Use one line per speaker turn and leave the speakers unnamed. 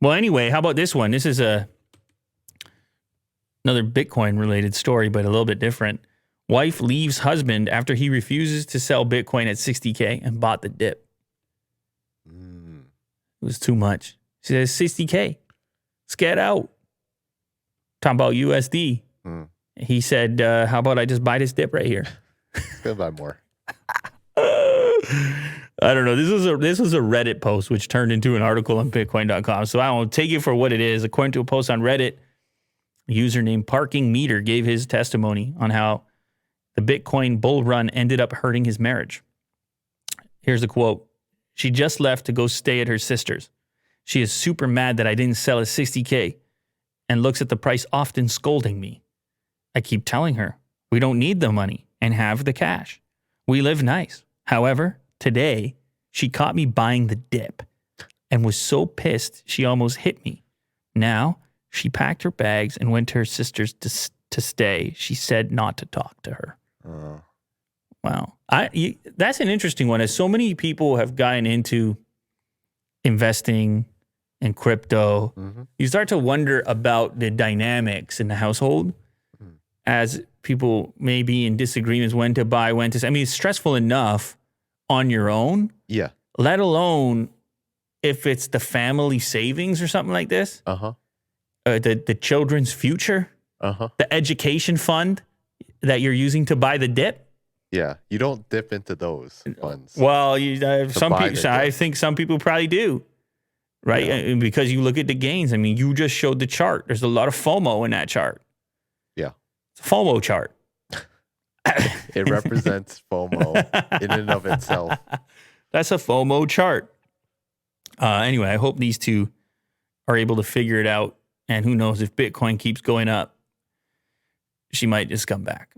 Well, anyway, how about this one? This is another Bitcoin related story, but a little bit different. Wife leaves husband after he refuses to sell Bitcoin at 60K and bought the dip. It was too much. She says 60K. Let's get out. Talking about USD. He said, how about I just buy this dip right here?
Go buy more.
I don't know. This was a Reddit post, which turned into an article on Bitcoin.com. So I don't take it for what it is. According to a post on Reddit, a user named Parking Meter gave his testimony on how the Bitcoin bull run ended up hurting his marriage. Here's a quote. She just left to go stay at her sister's. She is super mad that I didn't sell at 60K and looks at the price often scolding me. I keep telling her, we don't need the money and have the cash. We live nice. However, today, she caught me buying the dip and was so pissed she almost hit me. Now, she packed her bags and went to her sister's to stay. She said not to talk to her. Wow. That's an interesting one. As so many people have gotten into investing in crypto, you start to wonder about the dynamics in the household as people may be in disagreements when to buy, when to sell. I mean, it's stressful enough on your own.
Yeah.
Let alone if it's the family savings or something like this. The children's future. The education fund that you're using to buy the dip.
Yeah, you don't dip into those funds.
Well, I think some people probably do, right? Yeah. Because you look at the gains. I mean, you just showed the chart. There's a lot of FOMO in that chart.
Yeah.
It's a FOMO chart.
It represents FOMO in and of itself.
That's a FOMO chart. Anyway, I hope these two are able to figure it out. And who knows, if Bitcoin keeps going up, she might just come back.